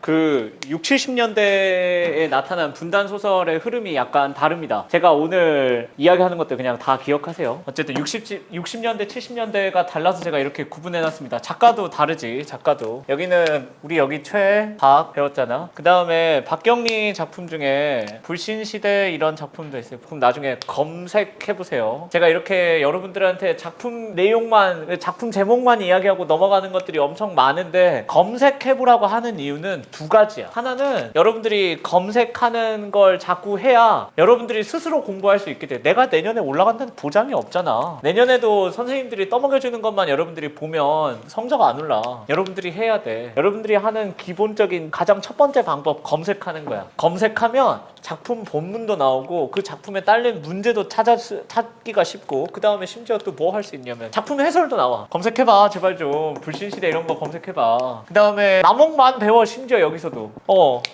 그 60, 70년대에 나타난 분단 소설의 흐름이 약간 다릅니다. 제가 오늘 이야기하는 것들 그냥 다 기억하세요. 어쨌든 60년대, 70년대가 달라서 제가 이렇게 구분해놨습니다. 작가도 다르지, 작가도. 여기는 우리 여기 최박 배웠잖아. 그 다음에 박경리 작품 중에 불신시대 이런 작품도 있어요. 그럼 나중에 검색해보세요. 제가 이렇게 여러분들한테 작품 내용만, 작품 제목만 이야기하고 넘어가는 것들이 엄청 많은데 검색해보라고 하는 이유는 두 가지야. 하나는 여러분들이 검색하는 걸 자꾸 해야 여러분들이 스스로 공부할 수 있게 돼. 내가 내년에 올라간다는 보장이 없잖아. 내년에도 선생님들이 떠먹여주는 것만 여러분들이 보면 성적 안 올라. 여러분들이 해야 돼. 여러분들이 하는 기본적인 가장 첫 번째 방법, 검색하는 거야. 검색하면 작품 본문도 나오고 그 작품에 딸린 문제도 찾기가 쉽고, 그 다음에 심지어 또 뭐 할 수 있냐면 작품 해설도 나와. 검색해봐 제발 좀. 불신시대 이런 거 검색해봐. 그 다음에 남옥만 배워. 심지어 여기서도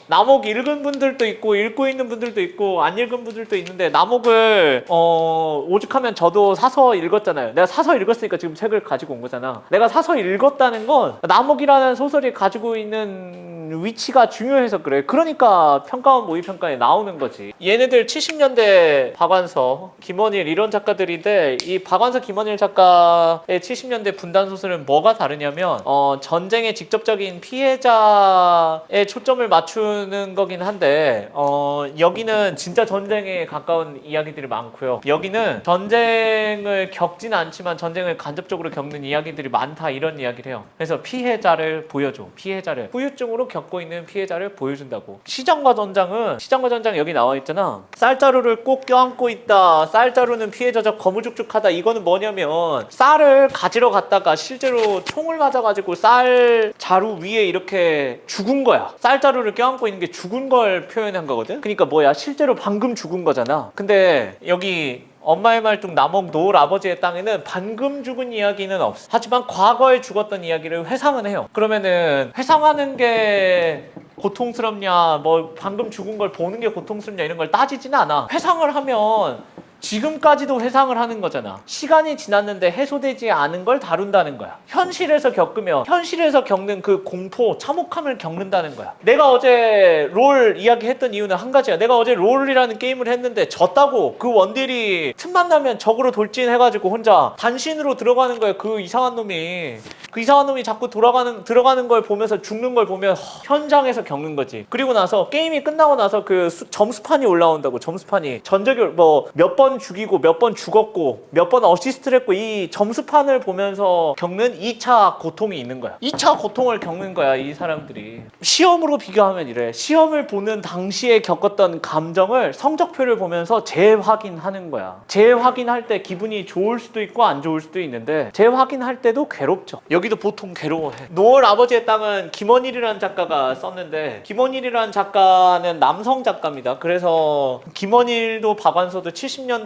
남옥 읽은 분들도 있고 읽고 있는 분들도 있고 안 읽은 분들도 있는데, 남옥을 오죽하면 저도 사서 읽었잖아요. 내가 사서 읽었으니까 지금 책을 가지고 온 거잖아. 내가 사서 읽었다는 건 남옥이라는 소설이 가지고 있는 위치가 중요해서 그래. 그러니까 평가원 모의평가에 나오는 거지. 얘네들 70년대 박완서, 김원일 이런 작가들인데, 이 박완서, 김원일 작가의 70년대 분단 소설은 뭐가 다르냐면 전쟁의 직접적인 피해자에 초점을 맞추는 거긴 한데, 여기는 진짜 전쟁에 가까운 이야기들이 많고요. 여기는 전쟁을 겪진 않지만 전쟁을 간접적으로 겪는 이야기들이 많다, 이런 이야기를 해요. 그래서 피해자를 보여줘. 피해자를, 후유증으로 겪고 있는 피해자를 보여준다고. 시장과 전장은, 시장과 전장 여기 나와 있잖아. 쌀자루를 꼭 껴안고 있다. 쌀자루는 피해자적 거무죽죽하다. 이거는 뭐냐면 쌀을 가지러 갔다가 실제로 총을 맞아가지고 쌀자루 위에 이렇게 죽은 거야. 쌀자루를 껴안고 있는 게 죽은 걸 표현한 거거든. 그러니까 뭐야, 실제로 방금 죽은 거잖아. 근데 여기 엄마의 말뚝 남옥 노을 아버지의 땅에는 방금 죽은 이야기는 없어. 하지만 과거에 죽었던 이야기를 회상은 해요. 그러면은 회상하는 게 고통스럽냐, 뭐 방금 죽은 걸 보는 게 고통스럽냐 이런 걸 따지지는 않아. 회상을 하면 지금까지도 회상을 하는 거잖아. 시간이 지났는데 해소되지 않은 걸 다룬다는 거야. 현실에서 겪으면 현실에서 겪는 그 공포, 참혹함을 겪는다는 거야. 내가 어제 롤 이야기했던 이유는 한 가지야. 내가 어제 롤이라는 게임을 했는데 졌다고. 그 원딜이 틈만 나면 적으로 돌진해가지고 혼자 단신으로 들어가는 거야. 그 이상한 놈이 자꾸 들어가는 걸 보면서 죽는 걸 보면 현장에서 겪는 거지. 그리고 나서 게임이 끝나고 나서 그 점수판이 올라온다고. 점수판이 전적이 뭐 몇 번 죽이고 몇 번 죽었고 몇 번 어시스트를 했고, 이 점수판을 보면서 겪는 2차 고통이 있는 거야. 2차 고통을 겪는 거야, 이 사람들이. 시험으로 비교하면 이래. 시험을 보는 당시에 겪었던 감정을 성적표를 보면서 재확인하는 거야. 재확인할 때 기분이 좋을 수도 있고 안 좋을 수도 있는데, 재확인할 때도 괴롭죠. 여기도 보통 괴로워해. 노을 아버지의 땅은 김원일이라는 작가가 썼는데, 김원일이라는 작가는 남성 작가입니다. 그래서 김원일도 박완서도 70년대에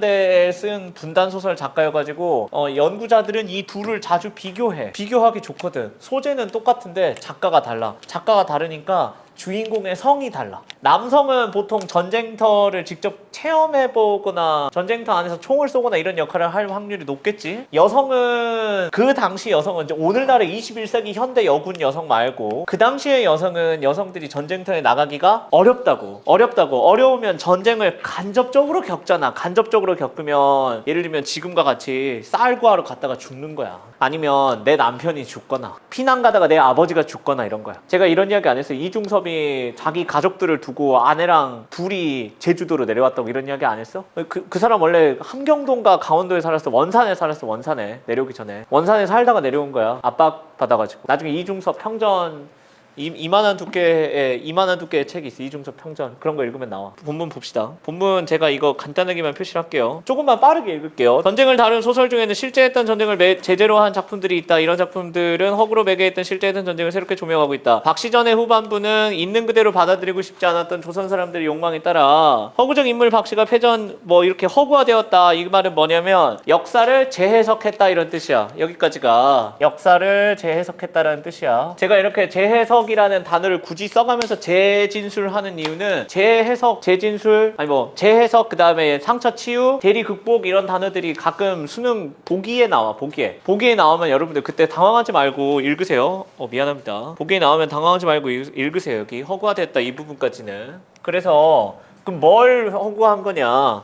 쓴 분단소설 작가여가지고 연구자들은 이 둘을 자주 비교하기 좋거든. 소재는 똑같은데 작가가 달라. 작가가 다르니까 주인공의 성이 달라. 남성은 보통 전쟁터를 직접 체험해보거나 전쟁터 안에서 총을 쏘거나 이런 역할을 할 확률이 높겠지. 여성은, 그 당시 여성은 이제 오늘날의 21세기 현대 여군 여성 말고 그 당시의 여성들이 전쟁터에 나가기가 어렵다고. 어려우면 전쟁을 간접적으로 겪잖아. 간접적으로 겪으면 예를 들면 지금과 같이 쌀 구하러 갔다가 죽는 거야. 아니면 내 남편이 죽거나 피난 가다가 내 아버지가 죽거나 이런 거야. 제가 이런 이야기 안 했어요. 이중섭이 자기 가족들을 두고 아내랑 둘이 제주도로 내려왔다고 이런 이야기 안 했어? 그 사람 원래 함경도인가 강원도에 살았어. 원산에 내려오기 전에 원산에 살다가 내려온 거야. 압박 받아가지고. 나중에 이중섭 평전 이만한 두께의 책이 있어. 이중섭 평전. 그런 거 읽으면 나와. 본문 봅시다. 본문 제가 이거 간단하게만 표시를 할게요. 조금만 빠르게 읽을게요. 전쟁을 다룬 소설 중에는 실제했던 전쟁을 제재로 한 작품들이 있다. 이런 작품들은 허구로 매개했던 실제했던 전쟁을 새롭게 조명하고 있다. 박시전의 후반부는 있는 그대로 받아들이고 싶지 않았던 조선 사람들의 욕망에 따라 허구적 인물 박씨가 패전 뭐 이렇게 허구화되었다. 이 말은 뭐냐면 역사를 재해석했다, 이런 뜻이야. 여기까지가 역사를 재해석했다라는 뜻이야. 제가 이렇게 재해석 재해석이라는 단어를 굳이 써가면서 재진술하는 이유는 재해석, 재진술, 아니 뭐 재해석 그다음에 상처 치유, 대리 극복 이런 단어들이 가끔 수능 보기에 나와. 보기에 나오면 여러분들 그때 당황하지 말고 읽으세요. 미안합니다. 보기에 나오면 당황하지 말고 읽으세요. 여기 허구화됐다 이 부분까지는. 그래서 그럼 뭘 허구한 거냐?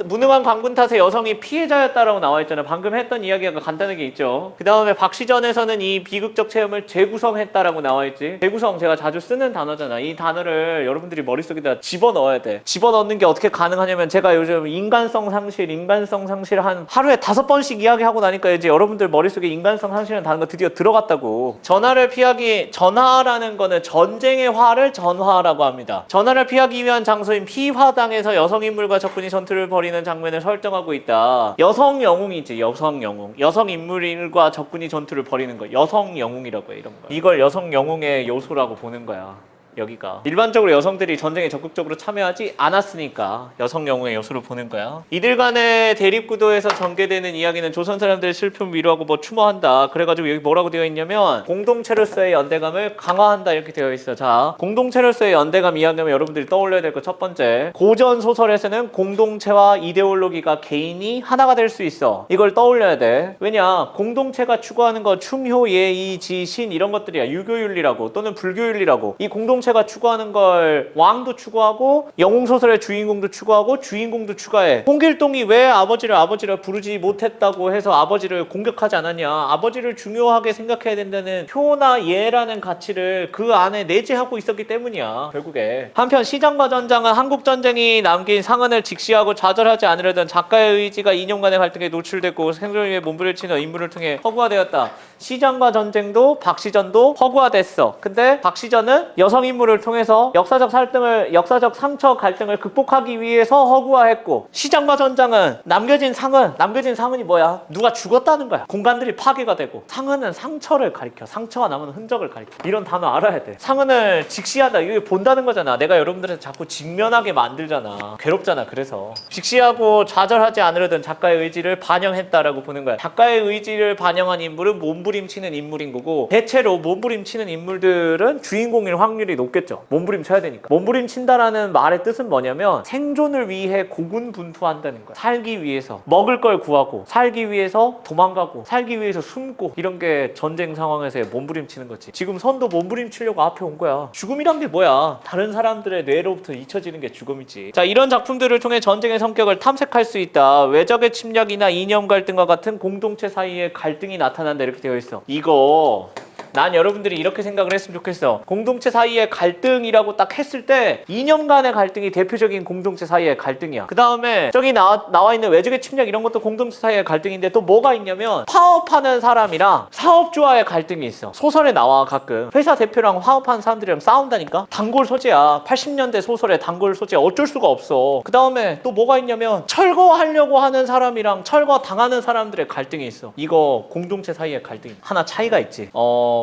무능한 관군 탓에 여성이 피해자였다라고 나와 있잖아요. 방금 했던 이야기가 간단하게 있죠. 그 다음에 박시전에서는 이 비극적 체험을 재구성했다라고 나와 있지. 재구성 제가 자주 쓰는 단어잖아. 이 단어를 여러분들이 머릿속에다 집어넣어야 돼. 집어넣는 게 어떻게 가능하냐면 제가 요즘 인간성 상실 한 하루에 5번씩 이야기하고 나니까 이제 여러분들 머릿속에 인간성 상실이라는 단어가 드디어 들어갔다고. 전화라는 거는 전쟁의 화를 전화라고 합니다. 전화를 피하기 위한 장소인 피화당에서 여성인물과 적군이 전투를 벌이는 장면을 설정하고 있다. 여성 영웅이지. 여성 인물과 적군이 전투를 벌이는 거 여성 영웅이라고 해. 이런 거 이걸 여성 영웅의 요소라고 보는 거야. 여기가 일반적으로 여성들이 전쟁에 적극적으로 참여하지 않았으니까 여성 영웅의 요소를 보는 거야. 이들 간의 대립구도에서 전개되는 이야기는 조선 사람들의 슬픔 위로하고 뭐 추모한다. 그래가지고 여기 뭐라고 되어 있냐면 공동체로서의 연대감을 강화한다 이렇게 되어 있어. 자, 공동체로서의 연대감 이야기하면 여러분들이 떠올려야 될 거 첫 번째, 고전 소설에서는 공동체와 이데올로기가 개인이 하나가 될 수 있어. 이걸 떠올려야 돼. 왜냐, 공동체가 추구하는 거 충효, 예의, 지, 신 이런 것들이야. 유교윤리라고 또는 불교윤리라고. 이 공동체가 추구하는 걸 왕도 추구하고 영웅소설의 주인공도 추구하고 주인공도 추가해. 홍길동이 왜 아버지를 부르지 못했다고 해서 아버지를 공격하지 않았냐. 아버지를 중요하게 생각해야 된다는 효나 예라는 가치를 그 안에 내재하고 있었기 때문이야. 결국에 한편 시장과 전장은 한국전쟁이 남긴 상흔을 직시하고 좌절하지 않으려던 작가의 의지가 이념간의 갈등에 노출됐고 생존을 위해 몸부림치는 인물을 통해 허구화되었다. 시장과 전쟁도 박시전도 허구화됐어. 근데 박시전은 여성 인물을 통해서 역사적 상처 갈등을 극복하기 위해서 허구화했고, 시장과 전장은 남겨진 상흔이 뭐야? 누가 죽었다는 거야. 공간들이 파괴가 되고, 상흔은 상처를 가리켜. 상처가 남은 흔적을 가리켜. 이런 단어 알아야 돼. 상흔을 직시하다. 이게 본다는 거잖아. 내가 여러분들한테 자꾸 직면하게 만들잖아. 괴롭잖아. 그래서 직시하고 좌절하지 않으려던 작가의 의지를 반영했다라고 보는 거야. 작가의 의지를 반영한 인물은 몸부림치는 인물인 거고, 대체로 몸부림치는 인물들은 주인공일 확률이 높겠죠. 몸부림쳐야 되니까. 몸부림친다라는 말의 뜻은 뭐냐면 생존을 위해 고군분투한다는 거야. 살기 위해서 먹을 걸 구하고, 살기 위해서 도망가고, 살기 위해서 숨고, 이런 게 전쟁 상황에서의 몸부림치는 거지. 지금 선도 몸부림치려고 앞에 온 거야. 죽음이란 게 뭐야? 다른 사람들의 뇌로부터 잊혀지는 게 죽음이지. 자, 이런 작품들을 통해 전쟁의 성격을 탐색할 수 있다. 외적의 침략이나 이념 갈등과 같은 공동체 사이의 갈등이 나타난다 이렇게 되어 있어. 이거 난 여러분들이 이렇게 생각을 했으면 좋겠어. 공동체 사이의 갈등이라고 딱 했을 때 이념 간의 갈등이 대표적인 공동체 사이의 갈등이야. 그 다음에 저기 나와 있는 외적의 침략 이런 것도 공동체 사이의 갈등인데 또 뭐가 있냐면 파업하는 사람이랑 사업주와의 갈등이 있어. 소설에 나와. 가끔 회사 대표랑 파업하는 사람들이랑 싸운다니까. 단골 소재야. 80년대 소설의 단골 소재. 어쩔 수가 없어. 그 다음에 또 뭐가 있냐면 철거하려고 하는 사람이랑 철거 당하는 사람들의 갈등이 있어. 이거 공동체 사이의 갈등이 하나 차이가 있지.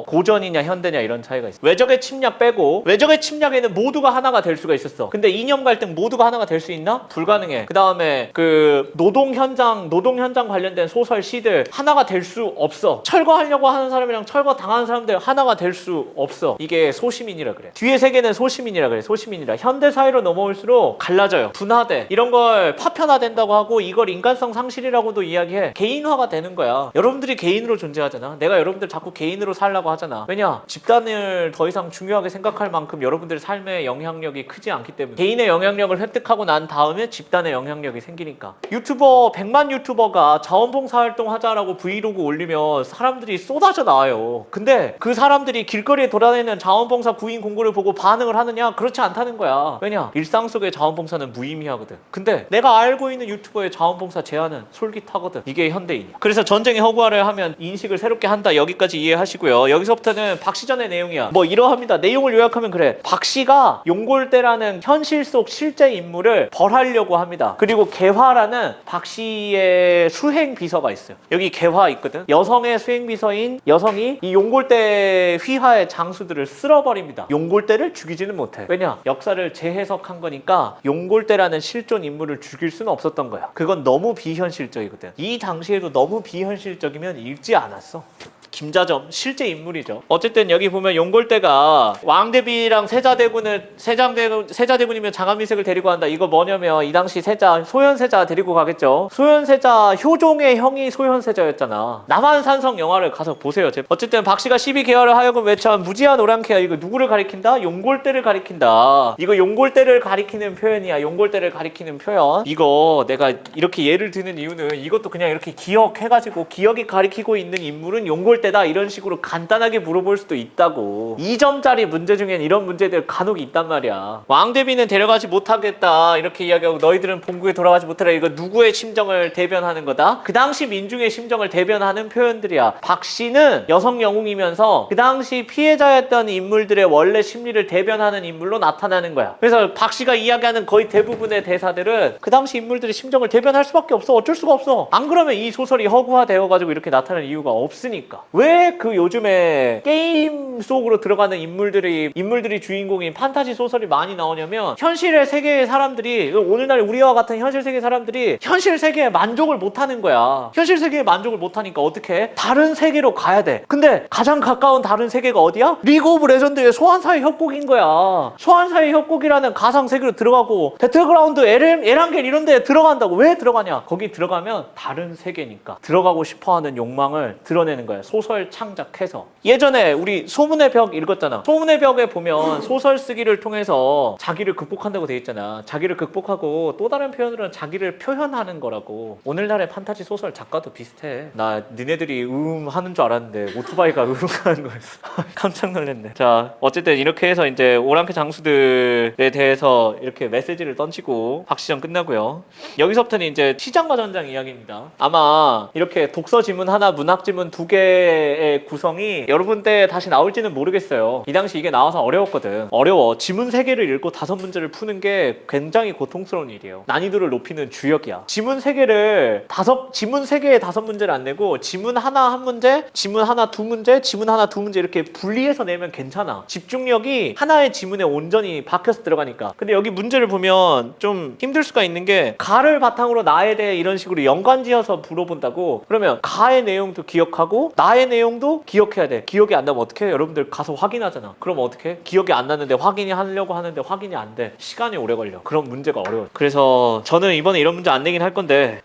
고전이냐 현대냐 이런 차이가 있어. 외적의 침략 빼고, 외적의 침략에는 모두가 하나가 될 수가 있었어. 근데 이념 갈등 모두가 하나가 될 수 있나? 불가능해. 그 다음에 그 노동 현장 관련된 소설 시들 하나가 될 수 없어. 철거하려고 하는 사람이랑 철거 당하는 사람들 하나가 될 수 없어. 이게 소시민이라 그래. 뒤에 세계는 소시민이라 그래. 소시민이라. 현대 사회로 넘어올수록 갈라져요. 분화돼. 이런 걸 파편화된다고 하고, 이걸 인간성 상실이라고도 이야기해. 개인화가 되는 거야. 여러분들이 개인으로 존재하잖아. 내가 여러분들 자꾸 개인으로 살라고 하잖아. 왜냐? 집단을 더 이상 중요하게 생각할 만큼 여러분들의 삶의 영향력이 크지 않기 때문에. 개인의 영향력을 획득하고 난 다음에 집단의 영향력이 생기니까. 100만 유튜버가 자원봉사 활동 하자라고 브이로그 올리면 사람들이 쏟아져 나와요. 근데 그 사람들이 길거리에 돌아다니는 자원봉사 구인 공고를 보고 반응을 하느냐? 그렇지 않다는 거야. 왜냐? 일상 속의 자원봉사는 무의미하거든. 근데 내가 알고 있는 유튜버의 자원봉사 제안은 솔깃하거든. 이게 현대인이야. 그래서 전쟁의 허구화를 하면 인식을 새롭게 한다. 여기까지 이해하시고요. 여기서부터는 박시전의 내용이야. 뭐 이러합니다. 내용을 요약하면 그래. 박씨가 용골대라는 현실 속 실제 인물을 벌하려고 합니다. 그리고 개화라는 박씨의 수행 비서가 있어요. 여기 개화 있거든. 여성의 수행 비서인 여성이 이 용골대 휘하의 장수들을 쓸어버립니다. 용골대를 죽이지는 못해. 왜냐? 역사를 재해석한 거니까 용골대라는 실존 인물을 죽일 수는 없었던 거야. 그건 너무 비현실적이거든. 이 당시에도 너무 비현실적이면 읽지 않았어. 김자점 실제 인물 인물이죠. 어쨌든 여기 보면 용골대가 왕대비랑 세자대군이면 장안미색을 데리고 간다. 이거 뭐냐면 이 당시 세자 소현세자 데리고 가겠죠. 소현세자 효종의 형이 소현세자였잖아. 남한산성 영화를 가서 보세요. 어쨌든 박씨가 12개월을 하여금 외쳐한 무지한 오랑캐야. 이거 누구를 가리킨다? 용골대를 가리킨다. 이거 용골대를 가리키는 표현이야. 용골대를 가리키는 표현. 이거 내가 이렇게 예를 드는 이유는 이것도 그냥 이렇게 기억해가지고 기억이 가리키고 있는 인물은 용골대다 이런 식으로 간단하게 물어볼 수도 있다고. 2점짜리 문제 중엔 이런 문제들 간혹 있단 말이야. 왕대비는 데려가지 못하겠다 이렇게 이야기하고 너희들은 본국에 돌아가지 못하라. 이거 누구의 심정을 대변하는 거다? 그 당시 민중의 심정을 대변하는 표현들이야. 박씨는 여성 영웅이면서 그 당시 피해자였던 인물들의 원래 심리를 대변하는 인물로 나타나는 거야. 그래서 박씨가 이야기하는 거의 대부분의 대사들은 그 당시 인물들의 심정을 대변할 수밖에 없어. 어쩔 수가 없어. 안 그러면 이 소설이 허구화되어가지고 이렇게 나타날 이유가 없으니까. 왜 그 요즘에 게임 속으로 들어가는 인물들이 주인공인 판타지 소설이 많이 나오냐면 현실의 세계의 사람들이 오늘날 우리와 같은 현실 세계 사람들이 현실 세계에 만족을 못하는 거야. 현실 세계에 만족을 못하니까 어떻게 해? 다른 세계로 가야 돼. 근데 가장 가까운 다른 세계가 어디야? 리그 오브 레전드의 소환사의 협곡인 거야. 소환사의 협곡이라는 가상 세계로 들어가고 배틀그라운드 에란겔 이런 데에 들어간다고. 왜 들어가냐? 거기 들어가면 다른 세계니까 들어가고 싶어하는 욕망을 드러내는 거야. 소설 창작해서. 예전에 우리 소문의 벽 읽었잖아. 소문의 벽에 보면 소설 쓰기를 통해서 자기를 극복한다고 돼 있잖아. 자기를 극복하고 또 다른 표현으로는 자기를 표현하는 거라고. 오늘날의 판타지 소설 작가도 비슷해. 나 니네들이 하는 줄 알았는데 오토바이가 하는 거였어. 깜짝 놀랐네. 자, 어쨌든 이렇게 해서 이제 오랑캐 장수들에 대해서 이렇게 메시지를 던지고 박시전 끝나고요. 여기서부터는 이제 시장과 전장 이야기입니다. 아마 이렇게 독서 지문 하나, 문학 지문 2개의 구성이 여러분 때 다시 나올지는 모르겠어요. 이 당시 이게 나와서 어려웠거든. 어려워. 지문 3개를 읽고 5문제를 푸는 게 굉장히 고통스러운 일이에요. 난이도를 높이는 주역이야. 지문 3개에 5문제를 안 내고 지문 하나 1문제, 지문 하나 2문제, 지문 하나 2문제 이렇게 분리해서 내면 괜찮아. 집중력이 하나의 지문에 온전히 박혀서 들어가니까. 근데 여기 문제를 보면 좀 힘들 수가 있는 게 가를 바탕으로 나에 대해 이런 식으로 연관지어서 물어본다고. 그러면 가의 내용도 기억하고 나의 내용도 기억해야 돼. 기억이 안 나면 어떡해? 여러분들 가서 확인하잖아. 그럼 어떡해? 기억이 안 났는데 확인이 하려고 하는데 확인이 안 돼. 시간이 오래 걸려. 그런 문제가 어려워. 그래서 저는 이번에 이런 문제 안 내긴 할 건데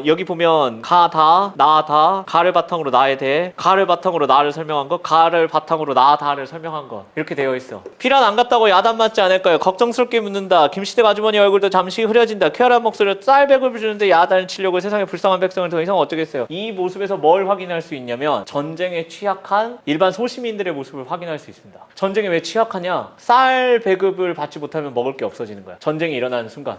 여기 보면 가, 다, 나, 다, 가를 바탕으로 나에 대해, 가를 바탕으로 나를 설명한 것, 가를 바탕으로 나, 다를 설명한 것 이렇게 되어 있어. 피란 안 갔다고 야단 맞지 않을까요? 걱정스럽게 묻는다. 김시댁 아주머니 얼굴도 잠시 흐려진다. 쾌활한 목소리로 쌀백을 주는데 야단을 치려고 세상에 불쌍한 백성을 더 이상 어쩌겠어요. 이 모습에서 뭘 확인할 수 있냐면 전쟁에 취약한 일반 소시민들의 모습을 확인할 수 있습니다. 전쟁에 왜 취약하냐? 쌀 배급을 받지 못하면 먹을 게 없어지는 거야. 전쟁이 일어나는 순간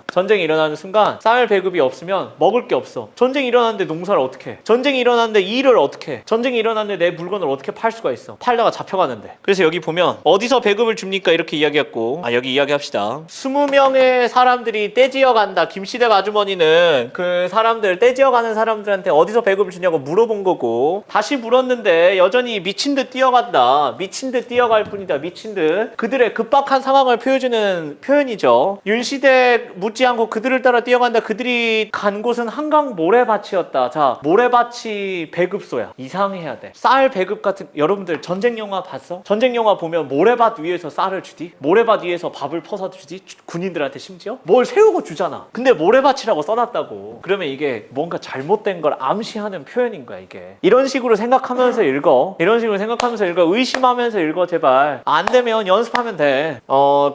쌀 배급이 없으면 먹을 게 없어. 전쟁이 일어났는데 농사를 어떻게 해? 전쟁이 일어났는데 일을 어떻게 해? 전쟁이 일어났는데 내 물건을 어떻게 팔 수가 있어? 팔다가 잡혀가는데. 그래서 여기 보면 어디서 배급을 줍니까? 이렇게 이야기했고, 여기 이야기합시다. 20명의 사람들이 떼지어 간다. 김시댁 아주머니는 그 사람들 떼지어 가는 사람들한테 어디서 배급을 주냐고 물어본 거고, 다시 물었는데 여전히 미친 듯 뛰어간다. 미친 듯 뛰어갈 뿐이다. 미친 듯. 그들의 급박한 상황을 보여주는 표현이죠. 윤시댁 묻지 않고 그들을 따라 뛰어간다. 그들이 간 곳은 한강 모래밭이었다. 자, 모래밭이 배급소야. 이상해야 돼. 쌀 배급 같은, 여러분들 전쟁 영화 봤어? 전쟁 영화 보면 모래밭 위에서 쌀을 주디? 모래밭 위에서 밥을 퍼서 주디? 군인들한테 심지어? 뭘 세우고 주잖아. 근데 모래밭이라고 써놨다고. 그러면 이게 뭔가 잘못된 걸 암시하는 표현인 거야, 이게. 이런 식으로 생각하면서 읽어. 의심하면서 읽어, 제발. 안 되면 연습하면 돼.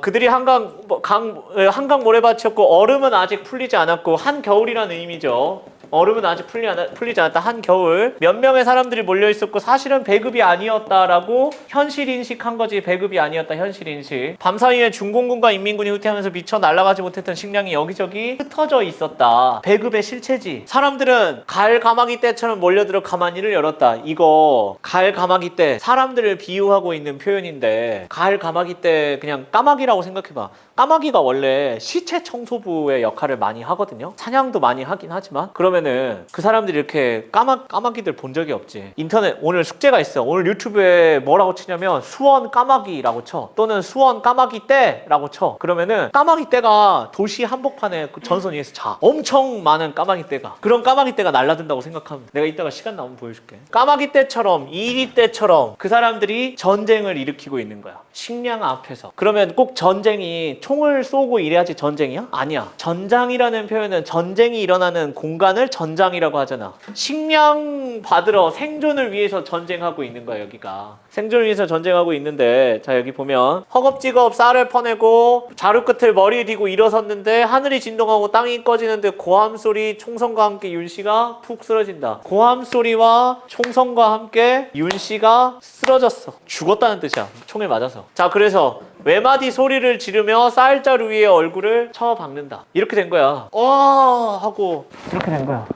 그들이 한강 모래밭이었고, 얼음은 아직 풀리지 않았고, 한겨울이라는 의미죠. 얼음은 아직 풀리지 않았다. 한겨울. 몇 명의 사람들이 몰려있었고 사실은 배급이 아니었다라고 현실 인식한 거지. 배급이 아니었다. 현실 인식. 밤사이에 중공군과 인민군이 후퇴하면서 미처 날아가지 못했던 식량이 여기저기 흩어져 있었다. 배급의 실체지. 사람들은 갈 가마귀 떼처럼 몰려들어 가마니를 열었다. 이거 갈 가마귀 떼, 사람들을 비유하고 있는 표현인데, 갈 가마귀 떼 그냥 까마귀라고 생각해봐. 까마귀가 원래 시체 청소부의 역할을 많이 하거든요. 사냥도 많이 하긴 하지만. 그러면 그러면은 그 사람들이 이렇게 까마귀들 본 적이 없지. 인터넷 오늘 숙제가 있어. 오늘 유튜브에 뭐라고 치냐면 수원 까마귀라고 쳐. 또는 수원 까마귀 떼라고 쳐. 그러면은 까마귀 떼가 도시 한복판에 그 전선 위에서 자. 엄청 많은 까마귀 떼가. 그런 까마귀 떼가 날아든다고 생각하면 내가 이따가 시간 나오면 보여줄게. 까마귀 떼처럼 이리 떼처럼 그 사람들이 전쟁을 일으키고 있는 거야. 식량 앞에서. 그러면 꼭 전쟁이 총을 쏘고 이래야지 전쟁이야? 아니야. 전장이라는 표현은 전쟁이 일어나는 공간을 전장이라고 하잖아. 식량 받으러 생존을 위해서 전쟁하고 있는 거야 여기가. 생존을 위해서 전쟁하고 있는데 자 여기 보면 허겁지겁 쌀을 퍼내고 자루 끝을 머리에 대고 일어섰는데 하늘이 진동하고 땅이 꺼지는데 고함 소리 총성과 함께 윤씨가 푹 쓰러진다. 고함 소리와 총성과 함께 윤씨가 쓰러졌어. 죽었다는 뜻이야. 총에 맞아서. 자 그래서 외마디 소리를 지르며 쌀자루 위에 얼굴을 쳐박는다. 이렇게 된 거야. 하고 이렇게 된 거야.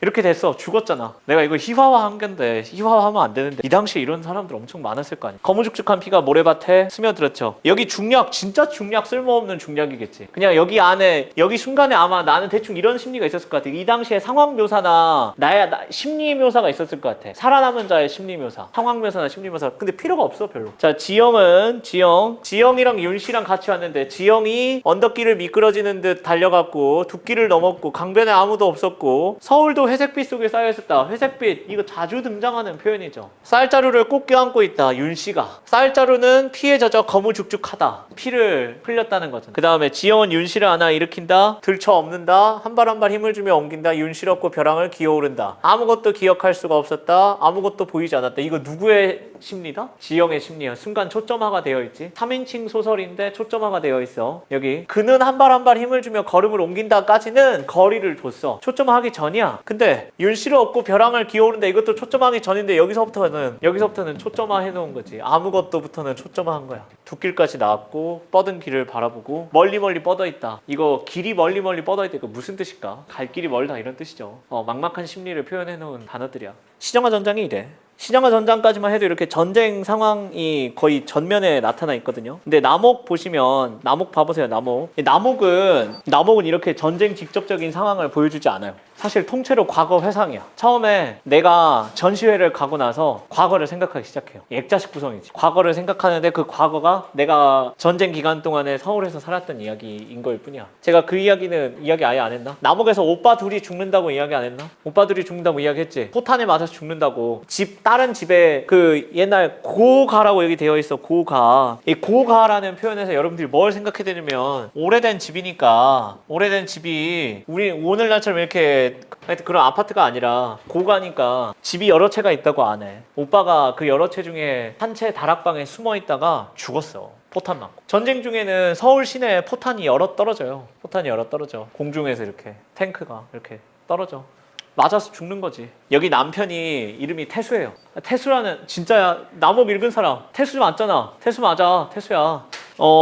이렇게 됐어. 죽었잖아. 내가 이거 희화화한 건데 희화화하면 안 되는데 이 당시에 이런 사람들 엄청 많았을 거 아니야. 거무죽죽한 피가 모래밭에 스며들었죠. 여기 중략 진짜 중략 쓸모없는 중략이겠지. 그냥 여기 안에 여기 순간에 아마 나는 대충 이런 심리가 있었을 것 같아. 이 당시에 상황 묘사나 나의 심리 묘사가 있었을 것 같아. 살아남은 자의 심리 묘사, 상황 묘사나 심리 묘사. 근데 필요가 없어 별로. 자 지영은 지영이랑 윤씨랑 같이 왔는데 지영이 언덕길을 미끄러지는 듯 달려갔고 둑길을 넘었고 강변에 아무도 없었고 서울도 회색빛 속에 쌓여있었다. 회색빛 이거 자주 등장하는 표현이죠. 쌀자루를 꼭 껴안고 있다. 윤씨가. 쌀자루는 피에 젖어 거무죽죽하다. 피를 흘렸다는 거죠. 그 다음에 지영은 윤씨를 안아 일으킨다. 들쳐 업는다. 한 발 한 발 힘을 주며 옮긴다. 윤씨롭고 벼랑을 기어오른다. 아무것도 기억할 수가 없었다. 아무것도 보이지 않았다. 이거 누구의 심리다? 지영의 심리야. 순간 초점화가 되어 있지. 3인칭 소설인데 초점화가 되어 있어. 여기 그는 한 발 한 발 힘을 주며 걸음을 옮긴다까지는 거리를 뒀어. 초점화하기 전이야. 근데 윤씨를 얻고 벼랑을 기어오른다. 이것도 초점화하기 전인데 여기서부터는 초점화 해놓은 거지. 아무것도부터는 초점화한 거야. 둑길까지 나왔고 뻗은 길을 바라보고 멀리 뻗어 있다. 이거 길이 멀리 뻗어 있다. 이거 무슨 뜻일까? 갈 길이 멀다 이런 뜻이죠. 막막한 심리를 표현해 놓은 단어들이야. 시정화 전장이 이래. 시정화 전장까지만 해도 이렇게 전쟁 상황이 거의 전면에 나타나 있거든요. 근데 남옥 보시면 남옥 봐보세요. 남옥은 이렇게 전쟁 직접적인 상황을 보여주지 않아요. 사실 통째로 과거 회상이야. 처음에 내가 전시회를 가고 나서 과거를 생각하기 시작해요. 액자식 구성이지. 과거를 생각하는데 그 과거가 내가 전쟁 기간 동안에 서울에서 살았던 이야기인 걸 뿐이야. 제가 그 이야기 아예 안 했나? 남옥에서 오빠 둘이 죽는다고 이야기 안 했나? 오빠 둘이 죽는다고 이야기했지. 포탄에 맞아서 죽는다고. 다른 집에 그 옛날 고가라고 여기 되어 있어. 고가. 이 고가라는 표현에서 여러분들이 뭘 생각해야 되냐면 오래된 집이니까 오래된 집이 우리 오늘날처럼 이렇게 그런 아파트가 아니라 고가니까 집이 여러 채가 있다고 안 해. 오빠가 그 여러 채 중에 한 채 다락방에 숨어 있다가 죽었어. 포탄 맞고. 전쟁 중에는 서울 시내에 포탄이 여러 떨어져요. 공중에서 이렇게 탱크가 이렇게 떨어져. 맞아서 죽는 거지. 여기 남편이 이름이 태수예요. 태수라는 진짜야. 남옥 읽은 사람. 태수 맞잖아. 태수 맞아. 태수야.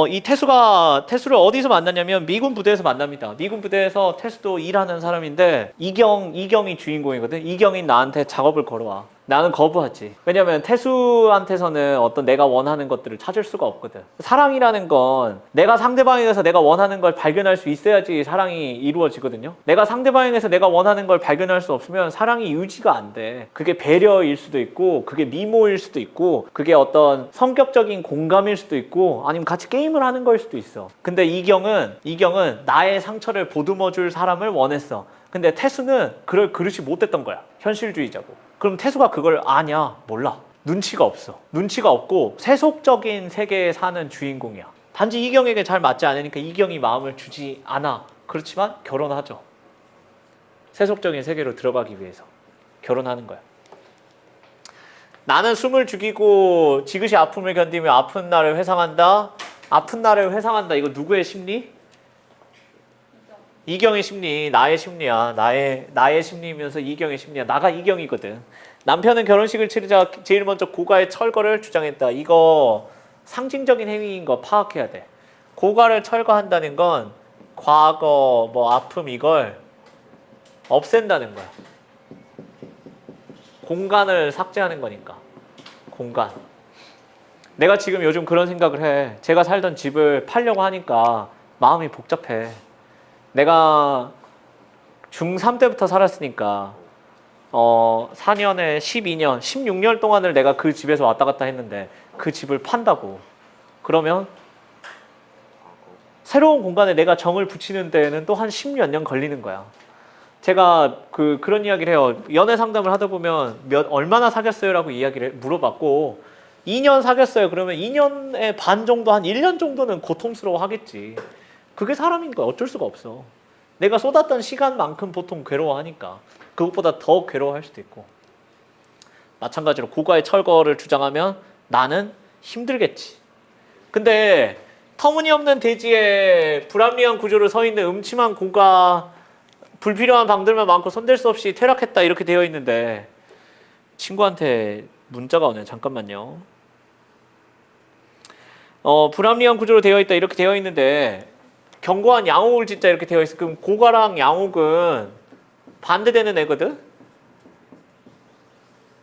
이 태수를 어디서 만났냐면 미군 부대에서 만납니다. 미군 부대에서 태수도 일하는 사람인데 이경이 주인공이거든. 이경이 나한테 작업을 걸어와. 나는 거부하지. 왜냐면 태수한테서는 어떤 내가 원하는 것들을 찾을 수가 없거든. 사랑이라는 건 내가 상대방에게서 내가 원하는 걸 발견할 수 있어야지 사랑이 이루어지거든요. 내가 상대방에게서 내가 원하는 걸 발견할 수 없으면 사랑이 유지가 안 돼. 그게 배려일 수도 있고 그게 미모일 수도 있고 그게 어떤 성격적인 공감일 수도 있고 아니면 같이 게임을 하는 걸 수도 있어. 근데 이경은 나의 상처를 보듬어 줄 사람을 원했어. 근데 태수는 그럴 그릇이 못 됐던 거야. 현실주의자고. 그럼 태수가 그걸 아냐? 몰라. 눈치가 없어. 눈치가 없고 세속적인 세계에 사는 주인공이야. 단지 이경에게 잘 맞지 않으니까 이경이 마음을 주지 않아. 그렇지만 결혼하죠. 세속적인 세계로 들어가기 위해서 결혼하는 거야. 나는 숨을 죽이고 지그시 아픔을 견디며 아픈 날을 회상한다. 이거 누구의 심리? 이경의 심리, 나의 심리야. 나의 심리이면서 이경의 심리야. 나가 이경이거든. 남편은 결혼식을 치르자 제일 먼저 고가의 철거를 주장했다. 이거 상징적인 행위인 거 파악해야 돼. 고가를 철거한다는 건 과거, 아픔 이걸 없앤다는 거야. 공간을 삭제하는 거니까. 공간. 내가 지금 요즘 그런 생각을 해. 제가 살던 집을 팔려고 하니까 마음이 복잡해. 내가 중3 때부터 살았으니까 4년에 12년, 16년 동안을 내가 그 집에서 왔다 갔다 했는데 그 집을 판다고. 그러면 새로운 공간에 내가 정을 붙이는 데에는 또 한 10몇 년 걸리는 거야. 제가 그런 이야기를 해요. 연애 상담을 하다 보면 얼마나 사귀었어요? 라고 이야기를 물어봤고 2년 사귀었어요. 그러면 2년의 반 정도, 한 1년 정도는 고통스러워 하겠지. 그게 사람인 거야. 어쩔 수가 없어. 내가 쏟았던 시간만큼 보통 괴로워하니까 그것보다 더 괴로워할 수도 있고. 마찬가지로 고가의 철거를 주장하면 나는 힘들겠지. 근데 터무니없는 대지에 불합리한 구조로 서 있는 음침한 고가, 불필요한 방들만 많고 손댈 수 없이 퇴락했다 이렇게 되어 있는데 친구한테 문자가 오네. 잠깐만요. 불합리한 구조로 되어 있다 이렇게 되어 있는데 견고한 양옥을 짓자 이렇게 되어 있어. 그럼 고가랑 양옥은 반대되는 애거든?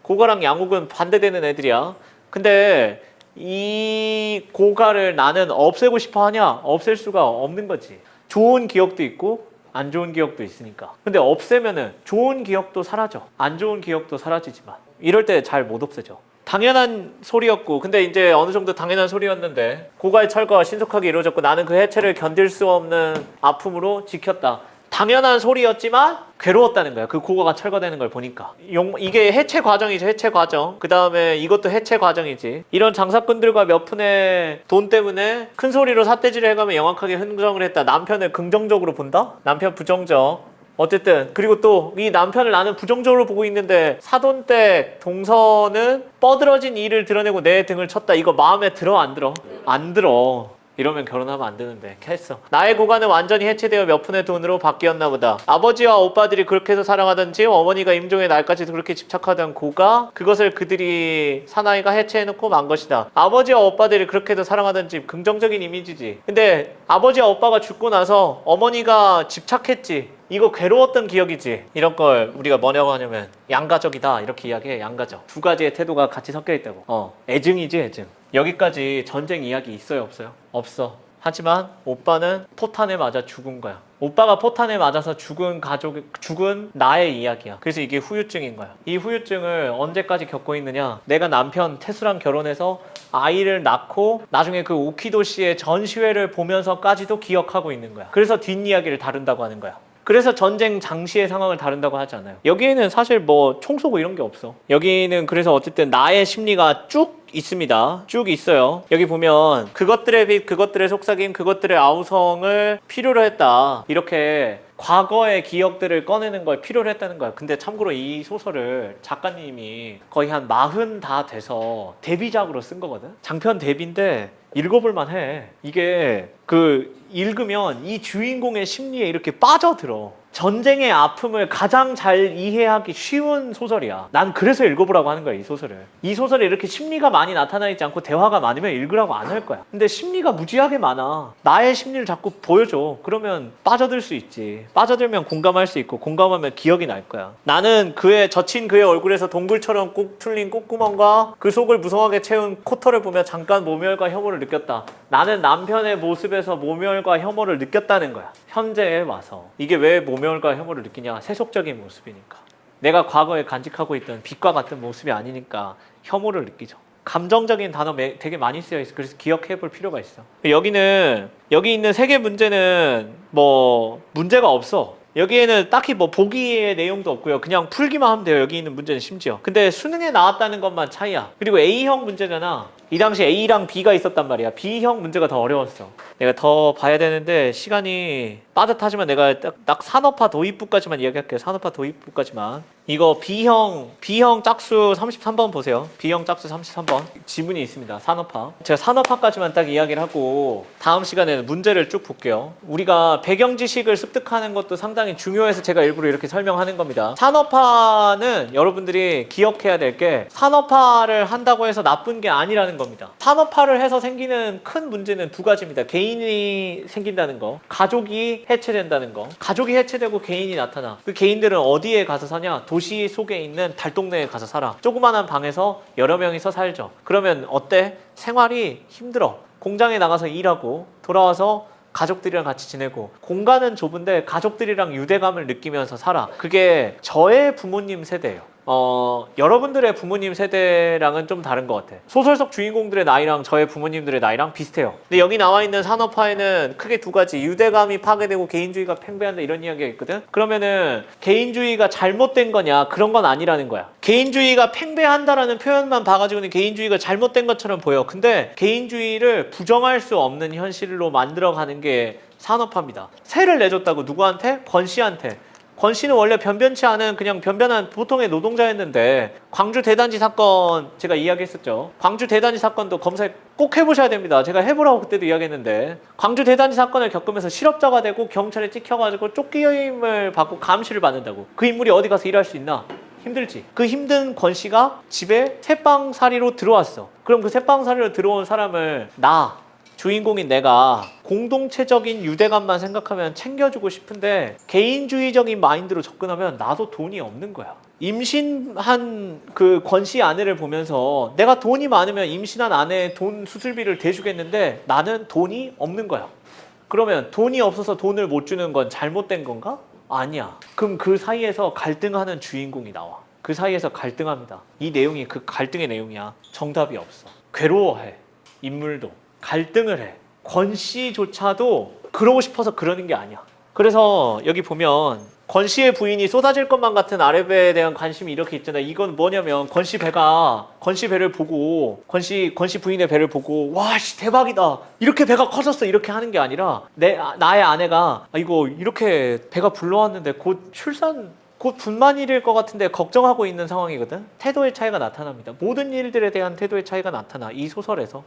고가랑 양옥은 반대되는 애들이야. 근데 이 고가를 나는 없애고 싶어 하냐? 없앨 수가 없는 거지. 좋은 기억도 있고 안 좋은 기억도 있으니까. 근데 없애면은 좋은 기억도 사라져. 안 좋은 기억도 사라지지만 이럴 때 잘 못 없애죠. 당연한 소리였고, 근데 이제 어느 정도 당연한 소리였는데 고가의 철거가 신속하게 이루어졌고 나는 그 해체를 견딜 수 없는 아픔으로 지켰다. 당연한 소리였지만 괴로웠다는 거야. 그 고가가 철거되는 걸 보니까. 이게 해체 과정이죠. 해체 과정. 그 다음에 이것도 해체 과정이지. 이런 장사꾼들과 몇 푼의 돈 때문에 큰 소리로 삿대질을 해가며 영악하게 흥정을 했다. 남편을 긍정적으로 본다? 남편 부정적. 어쨌든 그리고 또 이 남편을 나는 부정적으로 보고 있는데 사돈댁 동서는 뻐드러진 일을 드러내고 내 등을 쳤다. 이거 마음에 들어 안 들어? 안 들어. 이러면 결혼하면 안 되는데 했어. 나의 고가는 완전히 해체되어 몇 푼의 돈으로 바뀌었나 보다. 아버지와 오빠들이 그렇게 해서 사랑하던지 어머니가 임종의 날까지도 그렇게 집착하던 고가, 그것을 그들이 사나이가 해체해놓고 만 것이다. 아버지와 오빠들이 그렇게 해서 사랑하던지 긍정적인 이미지지. 근데 아버지와 오빠가 죽고 나서 어머니가 집착했지. 이거 괴로웠던 기억이지. 이런 걸 우리가 뭐냐고 하냐면 양가적이다 이렇게 이야기해. 양가적. 두 가지의 태도가 같이 섞여 있다고. 애증이지 애증. 여기까지 전쟁 이야기 있어요 없어요? 없어. 하지만 오빠는 포탄에 맞아 죽은 거야. 오빠가 포탄에 맞아서 죽은 나의 이야기야. 그래서 이게 후유증인 거야. 이 후유증을 언제까지 겪고 있느냐? 내가 남편 태수랑 결혼해서 아이를 낳고 나중에 그 오키도시의 전시회를 보면서까지도 기억하고 있는 거야. 그래서 뒷이야기를 다룬다고 하는 거야. 그래서 전쟁 당시의 상황을 다룬다고 하지 않아요. 여기에는 사실 뭐 총 쏘고 이런 게 없어. 여기는 그래서 어쨌든 나의 심리가 쭉 있습니다. 쭉 있어요. 여기 보면 그것들의 빛, 그것들의 속삭임, 그것들의 아우성을 필요로 했다. 이렇게 과거의 기억들을 꺼내는 걸 필요로 했다는 거야. 근데 참고로 이 소설을 작가님이 거의 한 40 다 돼서 데뷔작으로 쓴 거거든. 장편 데뷔인데 읽어볼만 해. 이게 읽으면 이 주인공의 심리에 이렇게 빠져들어. 전쟁의 아픔을 가장 잘 이해하기 쉬운 소설이야. 난 그래서 읽어보라고 하는 거야, 이 소설을. 이 소설에 이렇게 심리가 많이 나타나 있지 않고 대화가 많으면 읽으라고 안 할 거야. 근데 심리가 무지하게 많아. 나의 심리를 자꾸 보여줘. 그러면 빠져들 수 있지. 빠져들면 공감할 수 있고 공감하면 기억이 날 거야. 나는 젖힌 그의 얼굴에서 동굴처럼 꾹 뚫린 콧구멍과 그 속을 무성하게 채운 코털을 보며 잠깐 모멸과 혐오를 느꼈다. 나는 남편의 모습에서 모멸과 혐오를 느꼈다는 거야. 현재에 와서. 이게 왜 모멸과 혐오를 느끼냐? 세속적인 모습이니까. 내가 과거에 간직하고 있던 빛과 같은 모습이 아니니까 혐오를 느끼죠. 감정적인 단어 되게 많이 쓰여 있어. 그래서 기억해 볼 필요가 있어. 여기 있는 세 개 문제는 뭐 문제가 없어. 여기에는 딱히 뭐 보기의 내용도 없고요. 그냥 풀기만 하면 돼요. 여기 있는 문제는 심지어. 근데 수능에 나왔다는 것만 차이야. 그리고 A형 문제잖아. 이 당시 A랑 B가 있었단 말이야. B형 문제가 더 어려웠어. 내가 더 봐야 되는데 시간이 빠듯하지만 내가 딱 산업화 도입부까지만 이야기할게요. 산업화 도입부까지만. 이거 B형 짝수 33번 보세요. B형 짝수 33번. 지문이 있습니다. 산업화. 제가 산업화까지만 딱 이야기를 하고 다음 시간에는 문제를 쭉 볼게요. 우리가 배경 지식을 습득하는 것도 상당히 중요해서 제가 일부러 이렇게 설명하는 겁니다. 산업화는 여러분들이 기억해야 될 게 산업화를 한다고 해서 나쁜 게 아니라는 겁니다. 산업화를 해서 생기는 큰 문제는 두 가지입니다. 개인이 생긴다는 거, 가족이 해체된다는 거. 가족이 해체되고 개인이 나타나. 그 개인들은 어디에 가서 사냐? 도시 속에 있는 달동네에 가서 살아. 조그만한 방에서 여러 명이서 살죠. 그러면 어때? 생활이 힘들어. 공장에 나가서 일하고 돌아와서 가족들이랑 같이 지내고 공간은 좁은데 가족들이랑 유대감을 느끼면서 살아. 그게 저의 부모님 세대예요. 여러분들의 부모님 세대랑은 좀 다른 것 같아. 소설 속 주인공들의 나이랑 저의 부모님들의 나이랑 비슷해요. 근데 여기 나와 있는 산업화에는 크게 두 가지, 유대감이 파괴되고 개인주의가 팽배한다 이런 이야기가 있거든. 그러면은 개인주의가 잘못된 거냐? 그런 건 아니라는 거야. 개인주의가 팽배한다라는 표현만 봐가지고는 개인주의가 잘못된 것처럼 보여. 근데 개인주의를 부정할 수 없는 현실로 만들어가는 게 산업화입니다. 세를 내줬다고 누구한테? 권 씨한테. 권 씨는 원래 변변치 않은 그냥 변변한 보통의 노동자였는데 광주 대단지 사건 제가 이야기했었죠. 광주 대단지 사건도 검색 꼭 해보셔야 됩니다. 제가 해보라고 그때도 이야기했는데 광주 대단지 사건을 겪으면서 실업자가 되고 경찰에 찍혀가지고 쫓김을 받고 감시를 받는다고. 그 인물이 어디 가서 일할 수 있나? 힘들지. 그 힘든 권 씨가 집에 새빵살이로 들어왔어. 그럼 그 새빵살이로 들어온 사람을 주인공인 내가 공동체적인 유대감만 생각하면 챙겨주고 싶은데 개인주의적인 마인드로 접근하면 나도 돈이 없는 거야. 임신한 그 권씨 아내를 보면서 내가 돈이 많으면 임신한 아내의 돈 수술비를 대주겠는데 나는 돈이 없는 거야. 그러면 돈이 없어서 돈을 못 주는 건 잘못된 건가? 아니야. 그럼 그 사이에서 갈등하는 주인공이 나와. 그 사이에서 갈등합니다. 이 내용이 그 갈등의 내용이야. 정답이 없어. 괴로워해. 인물도. 갈등을 해. 권 씨조차도 그러고 싶어서 그러는 게 아니야. 그래서 여기 보면 권 씨의 부인이 쏟아질 것만 같은 아랫배에 대한 관심이 이렇게 있잖아. 이건 뭐냐면 권 씨 배를 보고 권 씨 부인의 배를 보고 와 씨 대박이다. 이렇게 배가 커졌어. 이렇게 하는 게 아니라 나의 아내가 이거 이렇게 배가 불러왔는데 곧 분만일일 것 같은데 걱정하고 있는 상황이거든. 태도의 차이가 나타납니다. 모든 일들에 대한 태도의 차이가 나타나 이 소설에서.